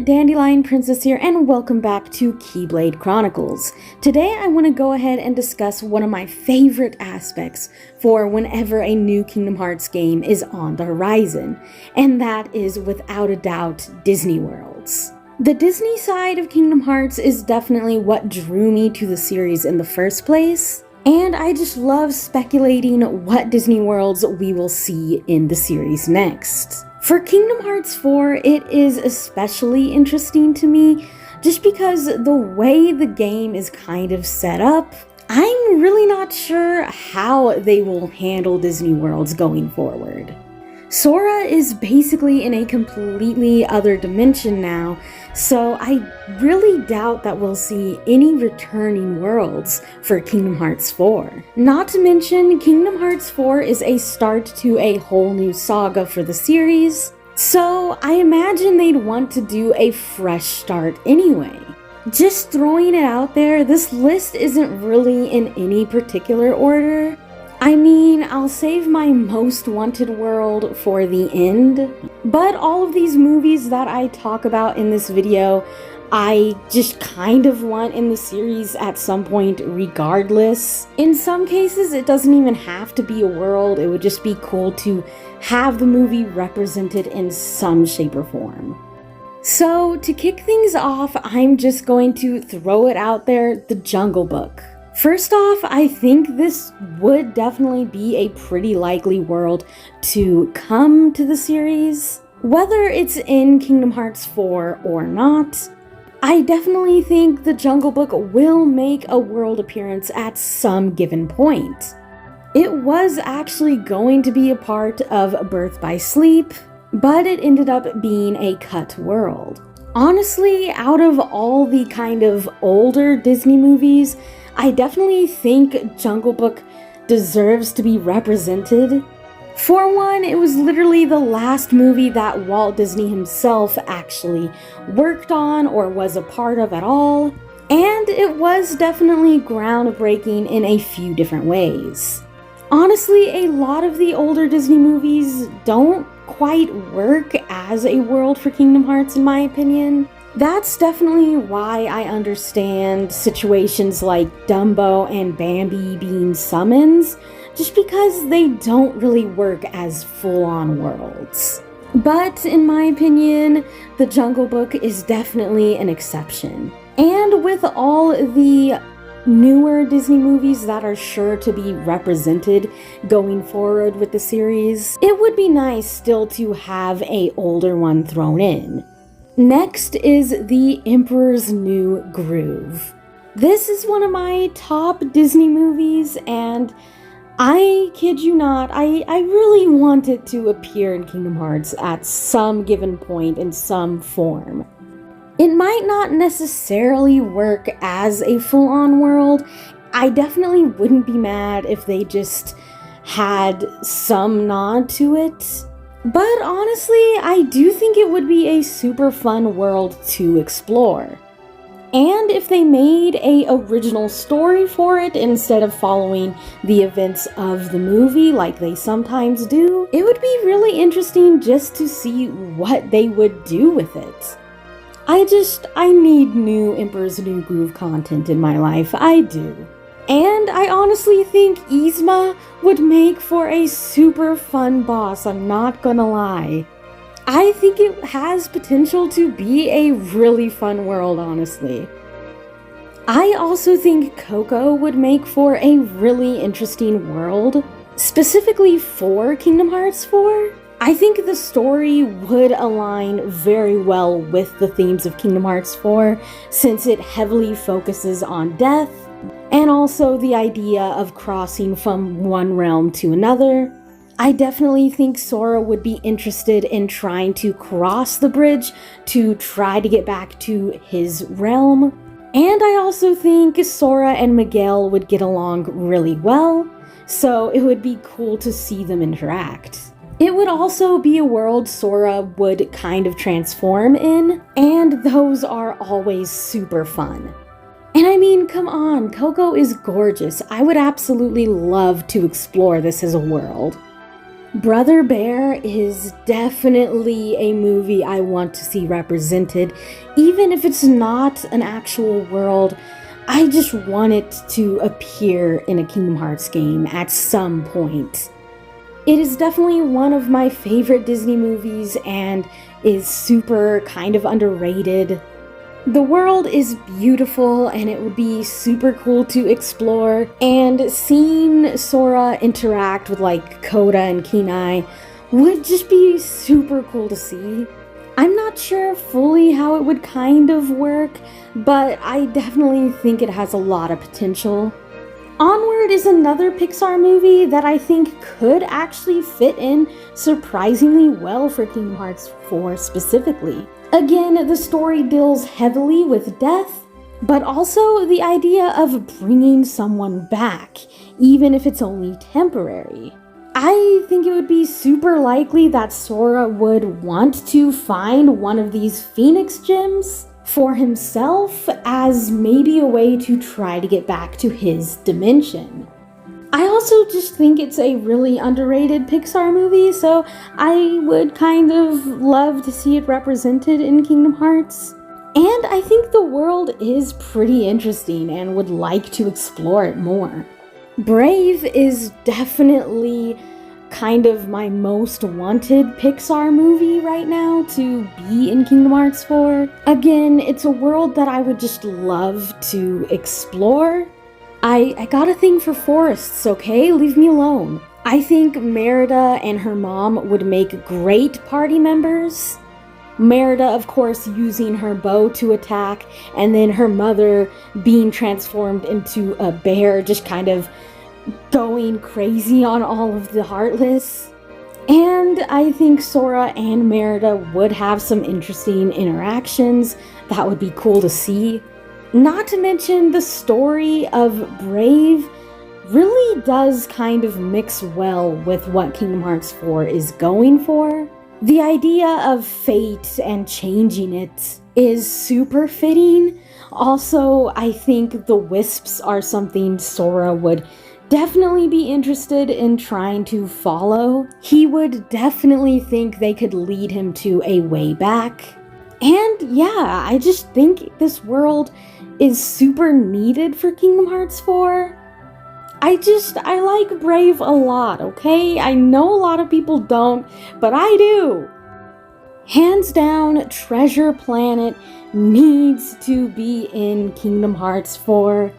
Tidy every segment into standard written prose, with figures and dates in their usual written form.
Dandelion Princess here, and welcome back to Keyblade Chronicles. Today I want to go ahead and discuss one of my favorite aspects for whenever a new Kingdom Hearts game is on the horizon, and that is without a doubt Disney Worlds. The Disney side of Kingdom Hearts is definitely what drew me to the series in the first place, and I just love speculating what Disney Worlds we will see in the series next. For Kingdom Hearts 4, it is especially interesting to me just because the way the game is kind of set up, I'm really not sure how they will handle Disney Worlds going forward. Sora is basically in a completely other dimension now, so I really doubt that we'll see any returning worlds for Kingdom Hearts 4. Not to mention, Kingdom Hearts 4 is a start to a whole new saga for the series, so I imagine they'd want to do a fresh start anyway. Just throwing it out there, this list isn't really in any particular order. I mean, I'll save my most wanted world for the end, but all of these movies that I talk about in this video, I just kind of want in the series at some point regardless. In some cases, it doesn't even have to be a world, it would just be cool to have the movie represented in some shape or form. So, to kick things off, I'm just going to throw it out there, The Jungle Book. First off, I think this would definitely be a pretty likely world to come to the series. Whether it's in Kingdom Hearts 4 or not, I definitely think the Jungle Book will make a world appearance at some given point. It was actually going to be a part of Birth by Sleep, but it ended up being a cut world. Honestly, out of all the kind of older Disney movies, I definitely think Jungle Book deserves to be represented. For one, it was literally the last movie that Walt Disney himself actually worked on or was a part of at all, and it was definitely groundbreaking in a few different ways. Honestly, a lot of the older Disney movies don't quite work as a world for Kingdom Hearts in my opinion. That's definitely why I understand situations like Dumbo and Bambi being summons, just because they don't really work as full-on worlds. But in my opinion, The Jungle Book is definitely an exception. And with all the newer Disney movies that are sure to be represented going forward with the series, it would be nice still to have an older one thrown in. Next is The Emperor's New Groove. This is one of my top Disney movies, and I kid you not, I really want it to appear in Kingdom Hearts at some given point in some form. It might not necessarily work as a full-on world. I definitely wouldn't be mad if they just had some nod to it. But honestly, I do think it would be a super fun world to explore. And if they made an original story for it instead of following the events of the movie like they sometimes do, it would be really interesting just to see what they would do with it. I need new Emperor's New Groove content in my life, I do. And I honestly think Yzma would make for a super fun boss, I'm not gonna lie. I think it has potential to be a really fun world, honestly. I also think Coco would make for a really interesting world, specifically for Kingdom Hearts 4. I think the story would align very well with the themes of Kingdom Hearts 4, since it heavily focuses on death, and also the idea of crossing from one realm to another. I definitely think Sora would be interested in trying to cross the bridge to try to get back to his realm. And I also think Sora and Miguel would get along really well, so it would be cool to see them interact. It would also be a world Sora would kind of transform in, and those are always super fun. And I mean, come on, Coco is gorgeous. I would absolutely love to explore this as a world. Brother Bear is definitely a movie I want to see represented, even if it's not an actual world. I just want it to appear in a Kingdom Hearts game at some point. It is definitely one of my favorite Disney movies and is super kind of underrated. The world is beautiful and it would be super cool to explore, and seeing Sora interact with like Coda and Kenai would just be super cool to see. I'm not sure fully how it would kind of work, but I definitely think it has a lot of potential. Onward is another Pixar movie that I think could actually fit in surprisingly well for Kingdom Hearts 4 specifically. Again, the story deals heavily with death, but also the idea of bringing someone back, even if it's only temporary. I think it would be super likely that Sora would want to find one of these Phoenix gems for himself as maybe a way to try to get back to his dimension. I also just think it's a really underrated Pixar movie, so I would kind of love to see it represented in Kingdom Hearts. And I think the world is pretty interesting and would like to explore it more. Brave is definitely kind of my most wanted Pixar movie right now to be in Kingdom Hearts 4. Again, it's a world that I would just love to explore. I got a thing for forests, okay? Leave me alone. I think Merida and her mom would make great party members. Merida, of course, using her bow to attack, and then her mother being transformed into a bear, just kind of going crazy on all of the Heartless. And I think Sora and Merida would have some interesting interactions that would be cool to see. Not to mention, the story of Brave really does kind of mix well with what Kingdom Hearts 4 is going for. The idea of fate and changing it is super fitting. Also, I think the Wisps are something Sora would definitely be interested in trying to follow. He would definitely think they could lead him to a way back. And yeah, I just think this world is super needed for Kingdom Hearts 4. I like Brave a lot, okay? I know a lot of people don't, but I do. Hands down, Treasure Planet needs to be in Kingdom Hearts 4.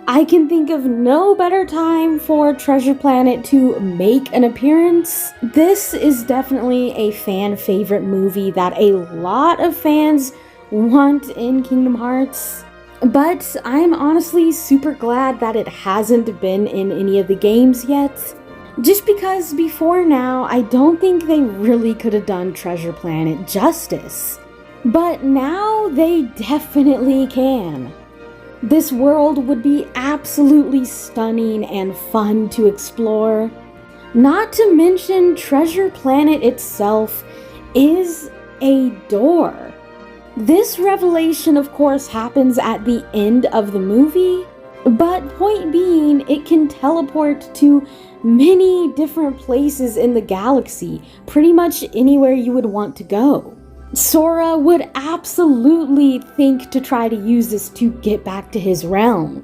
I can think of no better time for Treasure Planet to make an appearance. This is definitely a fan favorite movie that a lot of fans want in Kingdom Hearts. But I'm honestly super glad that it hasn't been in any of the games yet. Just because before now, I don't think they really could have done Treasure Planet justice. But now they definitely can. This world would be absolutely stunning and fun to explore. Not to mention, Treasure Planet itself is a door. This revelation, of course, happens at the end of the movie, but point being, it can teleport to many different places in the galaxy, pretty much anywhere you would want to go. Sora would absolutely think to try to use this to get back to his realm.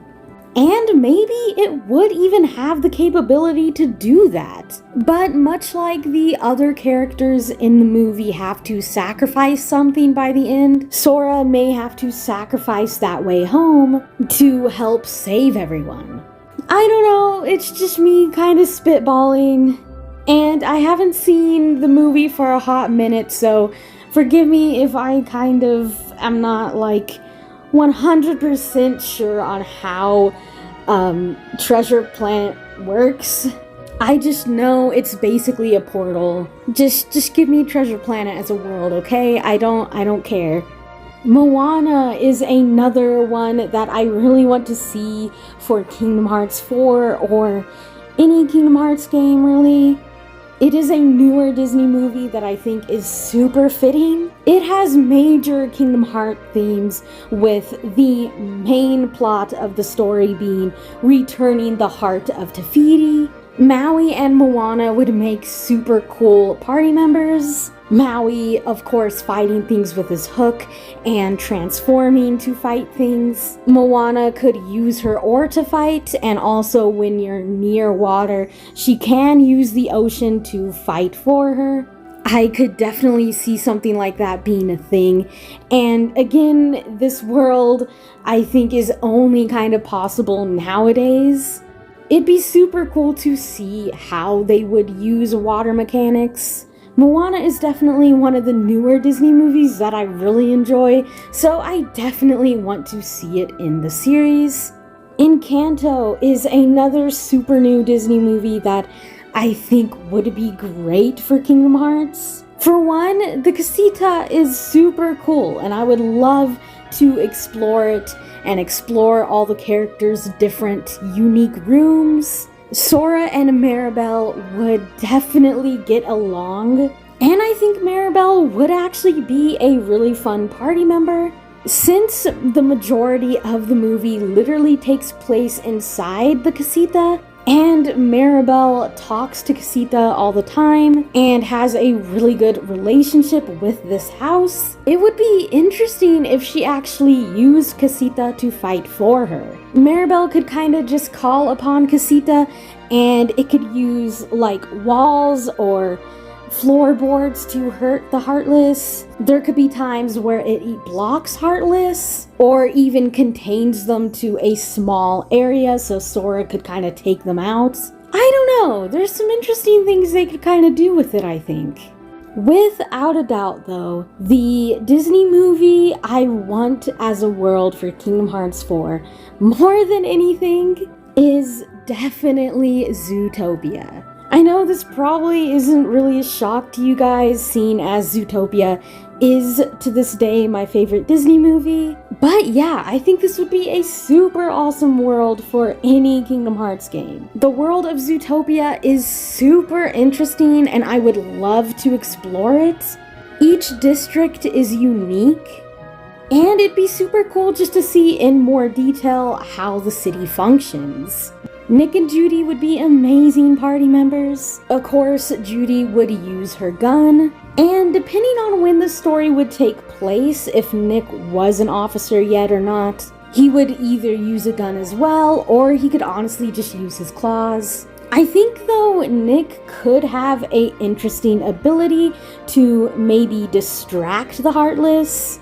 And maybe it would even have the capability to do that. But much like the other characters in the movie have to sacrifice something by the end, Sora may have to sacrifice that way home to help save everyone. I don't know, it's just me kind of spitballing. And I haven't seen the movie for a hot minute, so forgive me if I kind of am not like 100% sure on how Treasure Planet works. I just know it's basically a portal. Just give me Treasure Planet as a world, okay? I don't care. Moana is another one that I really want to see for Kingdom Hearts 4 or any Kingdom Hearts game, really. It is a newer Disney movie that I think is super fitting. It has major Kingdom Hearts themes, with the main plot of the story being returning the heart of Te Fiti. Maui and Moana would make super cool party members. Maui, of course, fighting things with his hook and transforming to fight things. Moana could use her oar to fight, and also when you're near water, she can use the ocean to fight for her. I could definitely see something like that being a thing. And again, this world, I think, is only kind of possible nowadays. It'd be super cool to see how they would use water mechanics. Moana is definitely one of the newer Disney movies that I really enjoy, so I definitely want to see it in the series. Encanto is another super new Disney movie that I think would be great for Kingdom Hearts. For one, the casita is super cool, and I would love to explore it and explore all the characters' different unique rooms. Sora and Maribel would definitely get along, and I think Maribel would actually be a really fun party member. Since the majority of the movie literally takes place inside the casita, and Maribel talks to Casita all the time and has a really good relationship with this house, it would be interesting if she actually used Casita to fight for her. Maribel could kind of just call upon Casita, and it could use like walls or floorboards to hurt the Heartless. There could be times where it blocks Heartless or even contains them to a small area so Sora could kind of take them out. I don't know, there's some interesting things they could kind of do with it, I think. Without a doubt though, the Disney movie I want as a world for Kingdom Hearts 4 more than anything is definitely Zootopia. I know this probably isn't really a shock to you guys, seeing as Zootopia is to this day my favorite Disney movie, but yeah, I think this would be a super awesome world for any Kingdom Hearts game. The world of Zootopia is super interesting and I would love to explore it. Each district is unique, and it'd be super cool just to see in more detail how the city functions. Nick and Judy would be amazing party members. Of course, Judy would use her gun, and depending on when the story would take place, if Nick was an officer yet or not, he would either use a gun as well, or he could honestly just use his claws. I think though Nick could have an interesting ability to maybe distract the Heartless.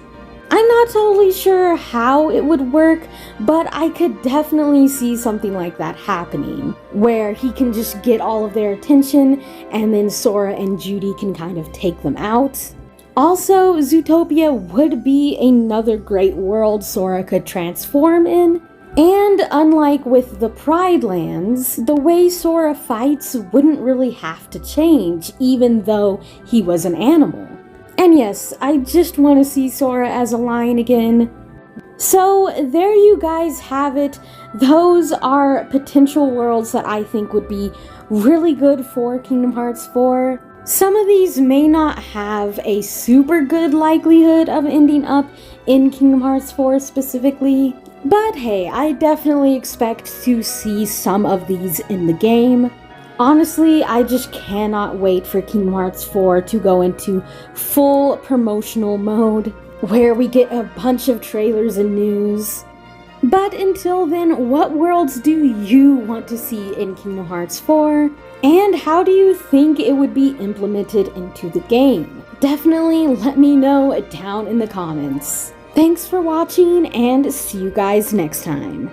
I'm not totally sure how it would work, but I could definitely see something like that happening, where he can just get all of their attention and then Sora and Judy can kind of take them out. Also, Zootopia would be another great world Sora could transform in, and unlike with the Pride Lands, the way Sora fights wouldn't really have to change, even though he was an animal. And yes, I just want to see Sora as a lion again. So there you guys have it. Those are potential worlds that I think would be really good for Kingdom Hearts 4. Some of these may not have a super good likelihood of ending up in Kingdom Hearts 4 specifically, but hey, I definitely expect to see some of these in the game. Honestly, I just cannot wait for Kingdom Hearts 4 to go into full promotional mode, where we get a bunch of trailers and news. But until then, what worlds do you want to see in Kingdom Hearts 4? And how do you think it would be implemented into the game? Definitely let me know down in the comments. Thanks for watching, and see you guys next time.